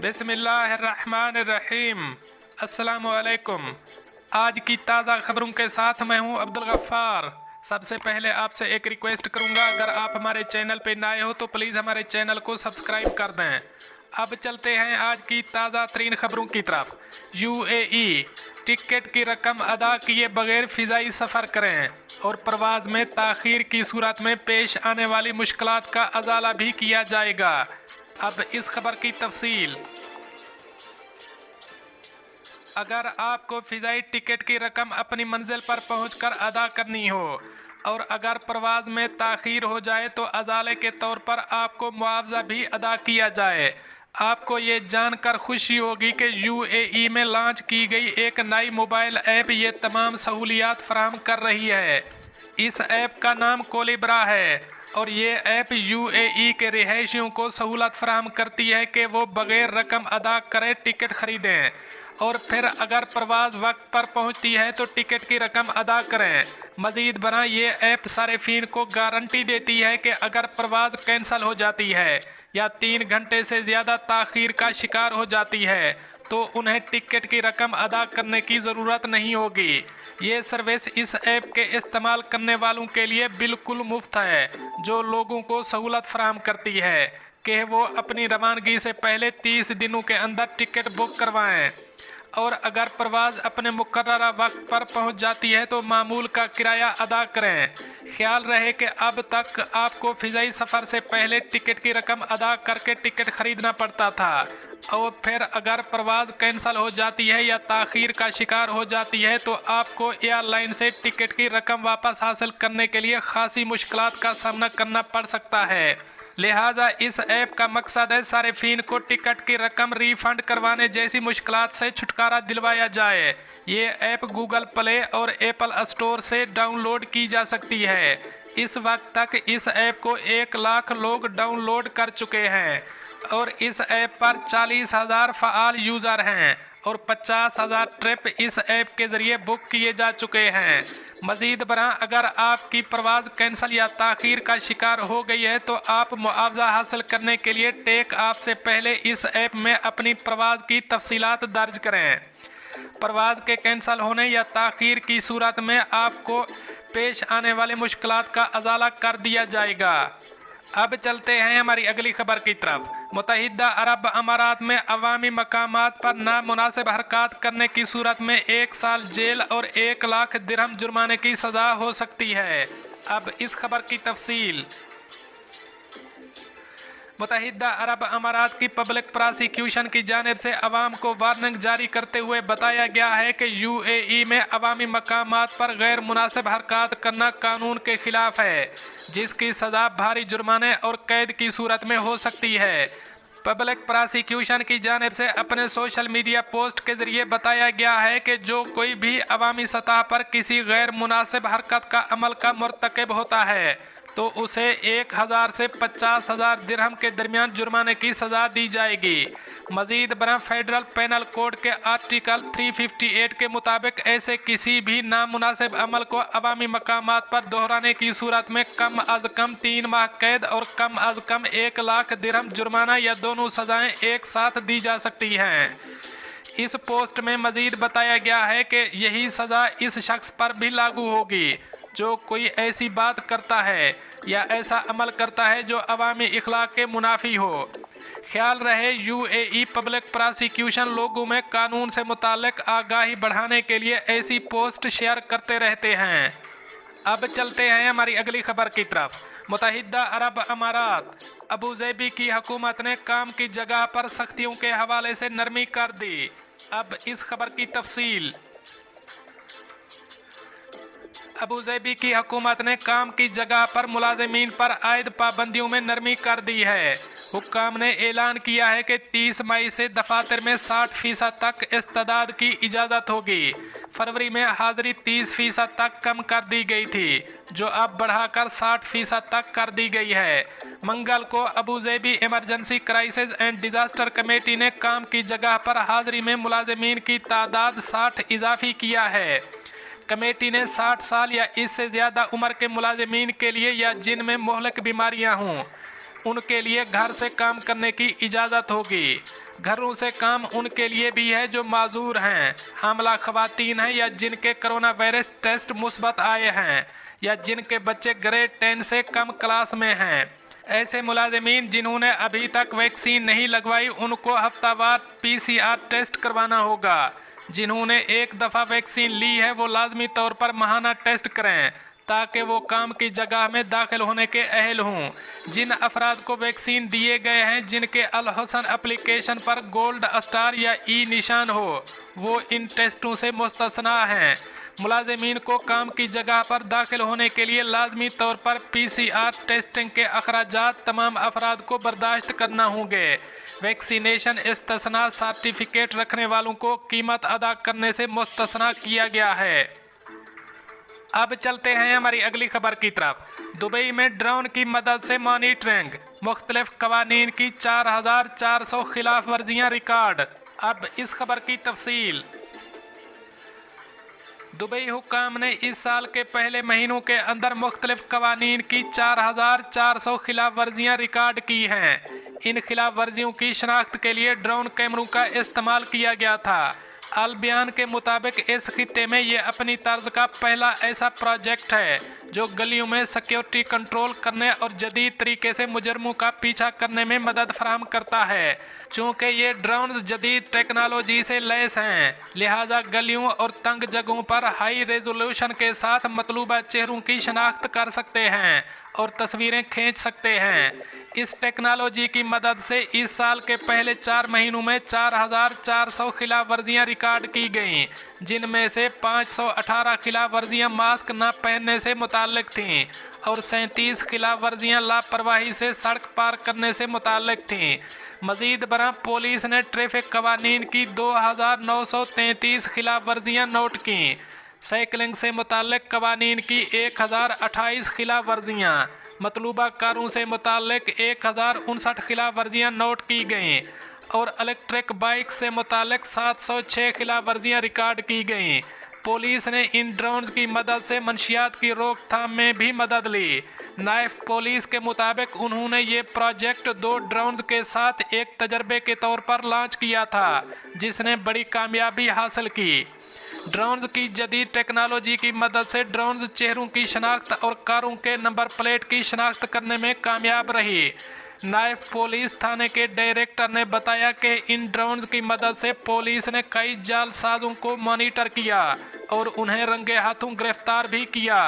बिस्मिल्लाहिर्रहमानिर्रहीम। अस्सलामुअलैकुम। आज की ताज़ा खबरों के साथ मैं हूं अब्दुल गफ्फार। सबसे पहले आपसे एक रिक्वेस्ट करूंगा, अगर आप हमारे चैनल पे नए हो तो प्लीज़ हमारे चैनल को सब्सक्राइब कर दें। अब चलते हैं आज की ताज़ा तरीन खबरों की तरफ। यूएई टिकट की रकम अदा किए बगैर फ़िज़ाई सफ़र करें और प्रवास में ताख़ीर की सूरत में पेश आने वाली मुश्किलात का अजाला भी किया जाएगा। अब इस खबर की तफसील। अगर आपको फ़िज़ाई टिकट की रकम अपनी मंजिल पर पहुंचकर अदा करनी हो और अगर प्रवास में ताख़ीर हो जाए तो अजाले के तौर पर आपको मुआवजा भी अदा किया जाए। आपको ये जानकर खुशी होगी कि यूएई में लॉन्च की गई एक नई मोबाइल ऐप ये तमाम सहूलियात फराहम कर रही है। इस ऐप का नाम कोलिब्रा है और ये ऐप यूएई के रिहायशियों को सहूलत फराहम करती है कि वो बग़ैर रकम अदा करे टिकट ख़रीदें और फिर अगर प्रवास वक्त पर पहुंचती है तो टिकट की रकम अदा करें। मज़ीद बना ये ऐप सारिफीन को गारंटी देती है कि अगर प्रवास कैंसिल हो जाती है या 3 घंटे से ज़्यादा ताख़ीर का शिकार हो जाती है तो उन्हें टिकट की रकम अदा करने की ज़रूरत नहीं होगी। ये सर्विस इस ऐप के इस्तेमाल करने वालों के लिए बिल्कुल मुफ्त है, जो लोगों को सहूलत फराहम करती है कि वो अपनी रवानगी से पहले 30 दिनों के अंदर टिकट बुक करवाएं और अगर प्रवास अपने मुकर्ररा वक्त पर पहुंच जाती है तो मामूल का किराया अदा करें। ख्याल रहे कि अब तक आपको फ़िज़ाई सफ़र से पहले टिकट की रकम अदा करके टिकट ख़रीदना पड़ता था और फिर अगर प्रवास कैंसिल हो जाती है या ताख़ीर का शिकार हो जाती है तो आपको एयरलाइन से टिकट की रकम वापस हासिल करने के लिए खासी मुश्किलात का सामना करना पड़ सकता है। लिहाजा इस ऐप का मकसद है सारिफीन को टिकट की रकम रिफ़ंड करवाने जैसी मुश्किलात से छुटकारा दिलवाया जाए। ये ऐप गूगल प्ले और एप्पल स्टोर से डाउनलोड की जा सकती है। इस वक्त तक इस ऐप को 1 लाख लोग डाउनलोड कर चुके हैं और इस ऐप पर 40,000 फ़आल यूज़र हैं और 50,000 ट्रिप इस ऐप के ज़रिए बुक किए जा चुके हैं। मज़ीद बरा अगर आपकी प्रवास कैंसिल या ताख़ीर का शिकार हो गई है तो आप मुआवजा हासिल करने के लिए टेक ऑफ से पहले इस ऐप में अपनी प्रवास की तफसीलात दर्ज करें। प्रवास के कैंसिल होने या ताख़ीर की सूरत में आपको पेश आने वाली मुश्किलात का अजाला कर दिया जाएगा। अब चलते हैं हमारी अगली खबर की तरफ। मुत्तहिदा अरब अमारात में अवामी मकामात पर नामुनासिब हरकत करने की सूरत में 1 साल जेल और 1 लाख दिरहम जुर्माने की सज़ा हो सकती है। अब इस खबर की तफसील। मुत्तहिदा अरब अमारात की पब्लिक प्रोसिक्यूशन की जानिब से अवाम को वार्निंग जारी करते हुए बताया गया है कि यूएई में अवामी मकामात पर गैर मुनासिब हरकत करना कानून के खिलाफ है, जिसकी सज़ा भारी जुर्माने और कैद की सूरत में हो सकती है। पब्लिक प्रोसिक्यूशन की जानिब से अपने सोशल मीडिया पोस्ट के ज़रिए बताया गया है कि जो कोई भी अवामी सतह पर किसी गैर मुनासिब हरकत का अमल का मुर्तकिब होता है तो उसे 1,000 से 50,000 दिरहम के दरमियान जुर्माने की सज़ा दी जाएगी। मज़ीद बना फेडरल पेनल कोड के आर्टिकल 358 के मुताबिक ऐसे किसी भी नामुनासिब अमल को अवामी मकामात पर दोहराने की सूरत में कम अज़ कम 3 माह कैद और कम अज़ कम 1 लाख दिरहम जुर्माना या दोनों सज़ाएँ एक साथ दी जा सकती हैं। इस पोस्ट में मज़ीद बताया गया है कि यही सज़ा इस शख्स पर भी लागू होगी जो कोई ऐसी बात करता है या ऐसा अमल करता है जो अवामी इखलाक के मुनाफी हो। ख्याल रहे यूएई पब्लिक प्रोसिक्यूशन लोगों में कानून से मुताल्लिक आगाही बढ़ाने के लिए ऐसी पोस्ट शेयर करते रहते हैं। अब चलते हैं हमारी अगली खबर की तरफ। मुत्तहिदा अरब अमारात अबूज़ेबी की हुकूमत ने काम की जगह पर सख्तियों के हवाले से नरमी कर दी। अब इस खबर की तफसील। अबूज़ेबी की हुकूमत ने काम की जगह पर मुलाजिमीन पर आयद पाबंदियों में नरमी कर दी है। हुक्काम ने ऐलान किया है कि 30 मई से दफातर में 60% तक इस्तेदाद की इजाज़त होगी। फरवरी में हाज़िरी 30% तक कम कर दी गई थी, जो अब बढ़ाकर 60% तक कर दी गई है। मंगल को Abu Dhabi emergency crisis and disaster committee ने काम की जगह पर हाज़िरी में मुलाजिमीन की तादाद 60 इजाफी किया है। कमेटी ने 60 साल या इससे ज़्यादा उम्र के मुलाजिमीन के लिए या जिनमें मोहलक बीमारियां हों उनके लिए घर से काम करने की इजाज़त होगी। घरों से काम उनके लिए भी है जो माजूर हैं, हामला खवातीन हैं या जिनके कोरोना वायरस टेस्ट मुस्बत आए हैं या जिनके बच्चे ग्रेड 10 से कम क्लास में हैं। ऐसे मुलाजिमीन जिन्होंने अभी तक वैक्सीन नहीं लगवाई उनको हफ्तावार PCR टेस्ट करवाना होगा। जिन्होंने एक दफ़ा वैक्सीन ली है वो लाजमी तौर पर माहाना टेस्ट करें ताकि वो काम की जगह में दाखिल होने के अहल हों। जिन अफराद को वैक्सीन दिए गए हैं जिनके अल हुसन एप्लीकेशन पर गोल्ड स्टार या ई निशान हो वो इन टेस्टों से मुस्तस्ना हैं। मुलाजिमीन को काम की जगह पर दाखिल होने के लिए लाजमी तौर पर PCR टेस्टिंग के अखराजात तमाम अफराद को बर्दाश्त करना होंगे। वैक्सीनेशन इस्तिस्ना सर्टिफिकेट रखने वालों को कीमत अदा करने से मुस्तस्ना किया गया है। अब चलते हैं हमारी अगली खबर की तरफ। दुबई में ड्रोन की मदद से मॉनिटरिंग, मुख्तलिफ कवानीन की 4400 खिलाफ वर्जियाँ रिकॉर्ड। अब इस खबर की तफसील। दुबई हुक्काम ने इस साल के पहले महीनों के अंदर मुख्तलिफ कवानीन की 4400 खिलाफ वर्जियाँ रिकॉर्ड की हैं। इन खिलाफ वर्जियों की शनाख्त के लिए ड्रोन कैमरों का इस्तेमाल किया गया था। अल बयान के मुताबिक इस खित्ते में ये अपनी तर्ज का पहला ऐसा प्रोजेक्ट है जो गलियों में सिक्योरिटी कंट्रोल करने और जदीद तरीके से मुजरमों का पीछा करने में मदद फराहम करता है। चूँकि ये ड्रोन जदीद टेक्नोलॉजी से लैस हैं, लिहाजा गलियों और तंग जगहों पर हाई रेजोल्यूशन के साथ मतलूबा चेहरों की शनाख्त कर सकते हैं और तस्वीरें खींच सकते हैं। इस टेक्नोलॉजी की मदद से इस साल के पहले 4 महीनों में 4400 खिलाफ वर्जियाँ रिकॉर्ड की गईं, जिनमें से 518 खिलाफ वर्जियाँ मास्क न पहनने से मुताल्लिक थीं और 37 खिलाफ वर्जियाँ लापरवाही से सड़क पार करने से मुताल्लिक थीं। मजीद बरआं पुलिस ने ट्रैफिक कवानीन की 2933 खिलाफ वर्जियाँ नोट की। साइकिलिंग से मुताल्लिक कवानीन की 1028 खिलाफ वर्जियाँ, मतलूबा कारों से मुताल्लिक 1059 खिलाफ वर्जियाँ नोट की गईं और इलेक्ट्रिक बाइक से मुताल्लिक 706 खिलाफ वर्जियाँ रिकॉर्ड की गईं। पुलिस ने इन ड्रोन्स की मदद से मंशियात की रोकथाम में भी मदद ली। नायब पुलिस के मुताबिक उन्होंने ये प्रोजेक्ट 2 ड्रोन्स के साथ एक तजर्बे के तौर पर लॉन्च किया था जिसने बड़ी कामयाबी हासिल की। ड्रोन्स की जदीद टेक्नोलॉजी की मदद से ड्रोन्स चेहरों की शनाख्त और कारों के नंबर प्लेट की शनाख्त करने में कामयाब रही। नायब पुलिस थाने के डायरेक्टर ने बताया कि इन ड्रोन्स की मदद से पुलिस ने कई जालसाजों को मॉनिटर किया और उन्हें रंगे हाथों गिरफ्तार भी किया।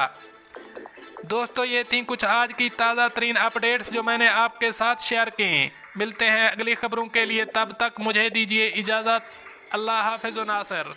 दोस्तों, ये थी कुछ आज की ताज़ा तरीन अपडेट्स जो मैंने आपके साथ शेयर की। मिलते हैं अगली खबरों के लिए, तब तक मुझे दीजिए इजाज़त। अल्लाह हाफ़िज़ नासिर।